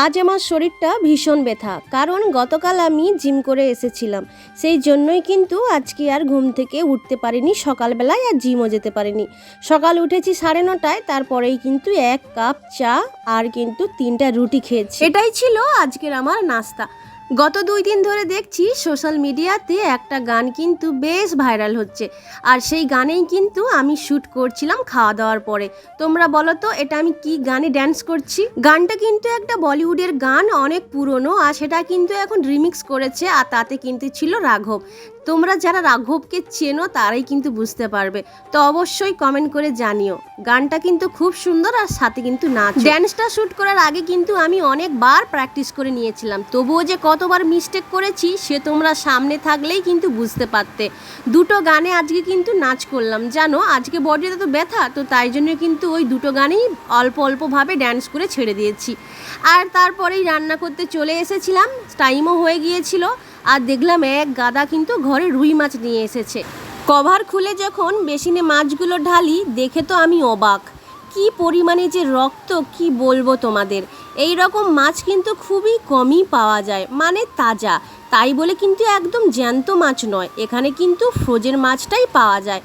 আজ আমার শরীরটা ভীষণ ব্যথা, কারণ গতকাল আমি জিম করে এসেছিলাম। সেই জন্যই কিন্তু আজকে আর ঘুম থেকে উঠতে পারিনি, সকালবেলায় আর জিমও যেতে পারিনি। সকাল উঠেছি 9:30, তারপরেই কিন্তু 1 কাপ চা আর কিন্তু 3টা রুটি খেয়েছি। এটাই ছিল আজকের আমার নাস্তা। গত 2 দিন ধরে দেখছি সোশ্যাল মিডিয়াতে একটা গান কিন্তু বেশ ভাইরাল হচ্ছে, আর সেই গানেই কিন্তু আমি শ্যুট করছিলাম খাওয়া দাওয়ার পরে। তোমরা বলো তো এটা আমি কি গানে ড্যান্স করছি? গানটা কিন্তু একটা বলিউডের গান, অনেক পুরনো, আর সেটা কিন্তু এখন রিমিক্স করেছে, আর তাতে কিন্তু ছিল রাঘব। তোমরা যারা রাঘবকে চেনো তারাই কিন্তু বুঝতে পারবে, তো অবশ্যই কমেন্ট করে জানিও। গানটা কিন্তু খুব সুন্দর, আর সাথে কিন্তু নাচ। ড্যান্সটা শ্যুট করার আগে কিন্তু আমি অনেকবার প্র্যাকটিস করে নিয়েছিলাম, তবুও যে কতবার মিস্টেক করেছি সে তোমরা সামনে থাকলেই কিন্তু বুঝতে পারতে। দুটো গানে আজকে কিন্তু নাচ করলাম, জানো আজকে বডিতে তো ব্যথা, তো তাই জন্য কিন্তু ওই দুটো গানেই অল্প অল্পভাবে ড্যান্স করে ছেড়ে দিয়েছি। আর তারপরেই রান্না করতে চলে এসেছিলাম, টাইমও হয়ে গিয়েছিল, আর দেখলাম এক গাদা কিন্তু ঘরে রুই মাছ নিয়ে এসেছে। কভার খুলে যখন বেসিনে মাছগুলো ঢালি, দেখে তো আমি অবাক, কি পরিমাণে যে রক্ত, কি বলবো তোমাদের। এই রকম মাছ কিন্তু খুবই কমই পাওয়া যায়, মানে তাজা, তাই বলে কিন্তু একদম জ্যান্ত মাছ নয়, এখানে কিন্তু ফ্রোজেন মাছটাই পাওয়া যায়।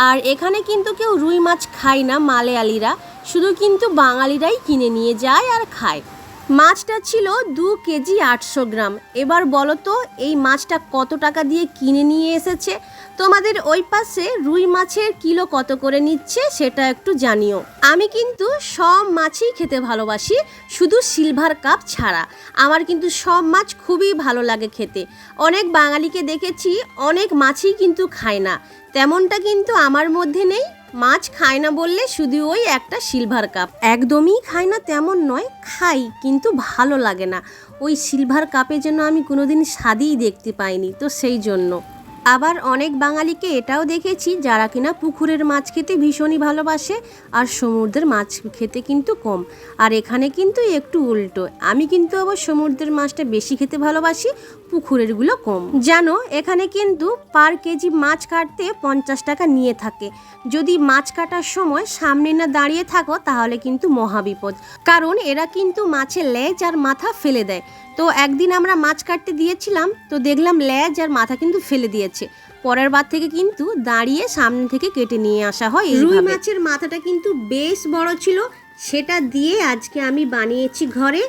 আর এখানে কিন্তু কেউ রুই মাছ খায় না মালয়ালিরা, শুধু কিন্তু বাঙালিরাই কিনে নিয়ে যায় আর খায়। মাছটা ছিল 2 কেজি 800 গ্রাম। এবার বলো তো এই মাছটা কত টাকা দিয়ে কিনে নিয়ে এসেছে? তোমাদের ওই পাশে রুই মাছের কিলো কত করে নিচ্ছে সেটা একটু জানিও। আমি কিন্তু সব মাছই খেতে ভালোবাসি, শুধু সিলভার কাপ ছাড়া। আমার কিন্তু সব মাছ খুবই ভালো লাগে খেতে। অনেক বাঙালিকে দেখেছি অনেক মাছই কিন্তু খায় না, তেমনটা কিন্তু আমার মধ্যে নেই। মাছ খায় না বললে শুধু ওই একটা সিলভার কাপ, একদমই খায় না তেমন নয়, খাই কিন্তু ভালো লাগে না। ওই সিলভার কাপে যেন আমি কোনোদিন স্বাদই দেখতে পাইনি, তো সেই জন্য। আবার অনেক বাঙালিকে এটাও দেখেছি যারা কিনা পুকুরের মাছ খেতে ভীষণই ভালোবাসে, আর সমুদ্রের মাছ খেতে কিন্তু কম। আর এখানে কিন্তু একটু উল্টো, আমি কিন্তু আবার সমুদ্রের মাছটা বেশি খেতে ভালোবাসি, পুকুরেরগুলো কম। জানো এখানে কিন্তু পার কেজি মাছ কাটতে 50 টাকা নিয়ে থাকে। যদি মাছ কাটার সময় সামনে না দাঁড়িয়ে থাকো তাহলে কিন্তু মহাবিপদ, কারণ এরা কিন্তু মাছের লেজ আর মাথা ফেলে দেয়। তো একদিন আমরা মাছ কাটতে দিয়েছিলাম, তো দেখলাম লেজ আর মাথা কিন্তু ফেলে দিয়েছে। পরের বার থেকে কিন্তু দাঁড়িয়ে সামনে থেকে কেটে নিয়ে আসা হয়। রুই মাছের মাথাটা কিন্তু বেশ বড় ছিল, সেটা দিয়ে আজকে আমি বানিয়েছি ঘরে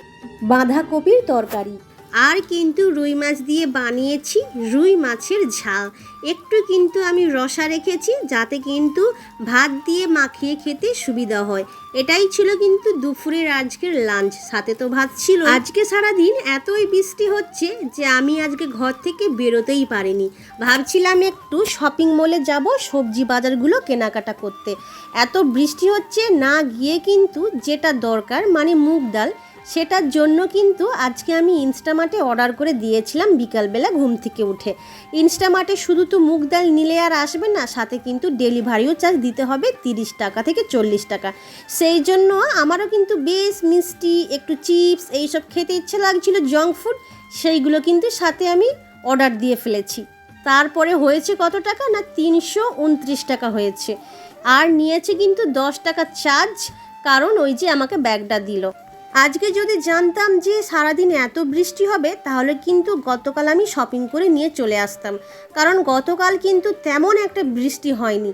বাঁধাকপির তরকারি। আর কিন্তু রুই মাছ দিয়ে বানিয়েছি রুই মাছের ঝাল। একটু কিন্তু আমি রসা রেখেছি যাতে কিন্তু ভাত দিয়ে মাখিয়ে খেতে সুবিধা হয়। এটাই ছিল কিন্তু দুপুরের আজকের লাঞ্চ, সাথে তো ভাত ছিল। আজকে সারাদিন এতই বৃষ্টি হচ্ছে যে আমি আজকে ঘর থেকে বেরোতেই পারিনি। ভাবছিলাম একটু শপিং মলে যাব সবজি বাজারগুলো কেনাকাটা করতে, এত বৃষ্টি হচ্ছে, না গিয়ে কিন্তু যেটা দরকার মানে মুগ ডাল, সেটার জন্য কিন্তু আজকে আমি ইনস্টামার্টে অর্ডার করে দিয়েছিলাম বিকালবেলা ঘুম থেকে উঠে। ইনস্টামার্টে শুধু তো মুগ ডাল নিলে আর আসবে না, সাথে কিন্তু ডেলিভারিও চার্জ দিতে হবে 30 টাকা থেকে 40 টাকা। সেই জন্য আমারও কিন্তু বেশ মিষ্টি, একটু চিপস এইসব খেতে ইচ্ছে লাগছিল, জাঙ্ক ফুড, সেইগুলো কিন্তু সাথে আমি অর্ডার দিয়ে ফেলেছি। তারপরে হয়েছে কত টাকা না 329 টাকা হয়েছে, আর নিয়েছে কিন্তু 10 টাকা চার্জ, কারণ ওই যে আমাকে ব্যাগটা দিল। আজকে যদি জানতাম যে সারাদিন এত বৃষ্টি হবে তাহলে কিন্তু গতকাল আমি শপিং করে নিয়ে চলে আসতাম, কারণ গতকাল কিন্তু তেমন একটা বৃষ্টি হয়নি।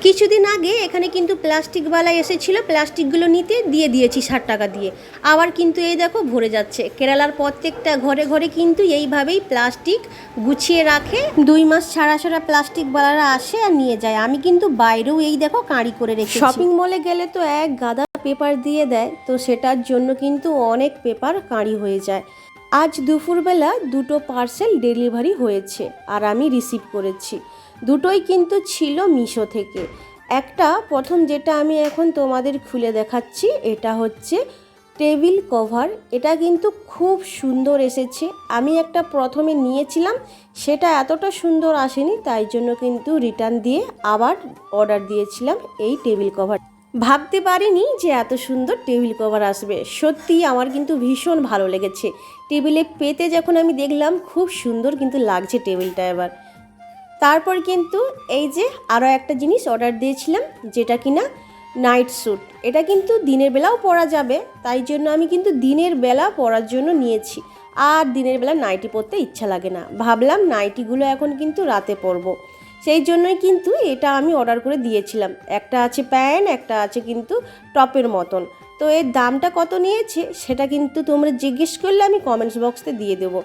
কিছুদিন আগে এখানে কিন্তু প্লাস্টিকওয়ালা এসেছিল, প্লাস্টিকগুলো নিতে দিয়ে দিয়েছি 60 টাকা দিয়ে। আবার কিন্তু এই দেখো ভরে যাচ্ছে। কেরালার প্রত্যেকটা ঘরে ঘরে কিন্তু এইভাবেই প্লাস্টিক গুছিয়ে রাখে, 2 মাস ছাড়া ছাড়া প্লাস্টিকওয়ালারা আসে আর নিয়ে যায়। আমি কিন্তু বাইরেও এই দেখো কাঁড়ি করে রেখেছি। শপিং মলে গেলে তো এক গাদা পেপার দিয়ে দেয়, তো সেটার জন্য কিন্তু অনেক পেপার কাঁড়ি হয়ে যায়। আজ দুপুরবেলা 2টো পার্সেল ডেলিভারি হয়েছে আর আমি রিসিভ করেছি। দুটোই কিন্তু ছিল মিশো থেকে। একটা প্রথম যেটা আমি এখন তোমাদের খুলে দেখাচ্ছি, এটা হচ্ছে টেবিল কভার। এটা কিন্তু খুব সুন্দর এসেছে। আমি একটা প্রথমে নিয়েছিলাম, সেটা এতটা সুন্দর আসেনি, তাই জন্য কিন্তু রিটার্ন দিয়ে আবার অর্ডার দিয়েছিলাম এই টেবিল কভার। ভাবতে পারিনি যে এত সুন্দর টেবিল কভার আসবে, সত্যি আমার কিন্তু ভীষণ ভালো লেগেছে। টেবিলে পেতে যখন আমি দেখলাম খুব সুন্দর কিন্তু লাগছে টেবিলটা। এবার তারপর কিন্তু এই যে আরও একটা জিনিস অর্ডার দিয়েছিলাম, যেটা কিনা নাইট স্যুট। এটা কিন্তু দিনের বেলাও পরা যাবে, তাই জন্য আমি কিন্তু দিনের বেলা পরার জন্য নিয়েছি। আর দিনের বেলা নাইটি পরতে ইচ্ছা লাগে না, ভাবলাম নাইটিগুলো এখন কিন্তু রাতে পরবো, সেই জন্যই কিন্তু এটা আমি অর্ডার করে দিয়েছিলাম। একটা আছে প্যান্ট, একটা আছে কিন্তু টপের মতন। তো এর দামটা কত নিয়েছে সেটা কিন্তু তোমরা জিজ্ঞেস করলে আমি কমেন্টস বক্সে দিয়ে দেবো।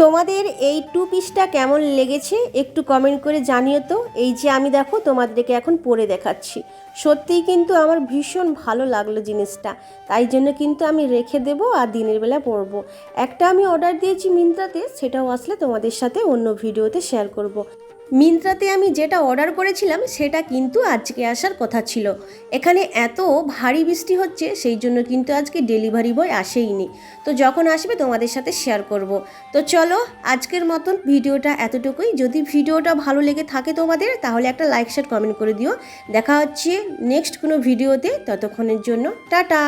তোমাদের এই 2 পিসটা কেমন লেগেছে একটু কমেন্ট করে জানিও তো। এই যে আমি দেখো তোমাদেরকে এখন পরে দেখাচ্ছি, সত্যিই কিন্তু আমার ভীষণ ভালো লাগলো জিনিসটা, তাই জন্য কিন্তু আমি রেখে দেবো আর দিনের বেলা পরবো। একটা আমি অর্ডার দিয়েছি মিন্ত্রাতে, সেটাও আসলে তোমাদের সাথে অন্য ভিডিওতে শেয়ার করব। মিন্ত্রাতে আমি যেটা অর্ডার করেছিলাম সেটা কিন্তু আজকে আসার কথা ছিল। এখানে এত ভারী বৃষ্টি হচ্ছে, সেই জন্য কিন্তু আজকে ডেলিভারি বয় আসেইনি। তো যখন আসবে তোমাদের সাথে শেয়ার করব। তো চলো আজকের মতন ভিডিওটা এতটুকুই। যদি ভিডিওটা ভালো লেগে থাকে তোমাদের, তাহলে একটা লাইক শেয়ার কমেন্ট করে দিও। দেখা হচ্ছে নেক্সট কোনো ভিডিওতে, ততক্ষণের জন্য টাটা।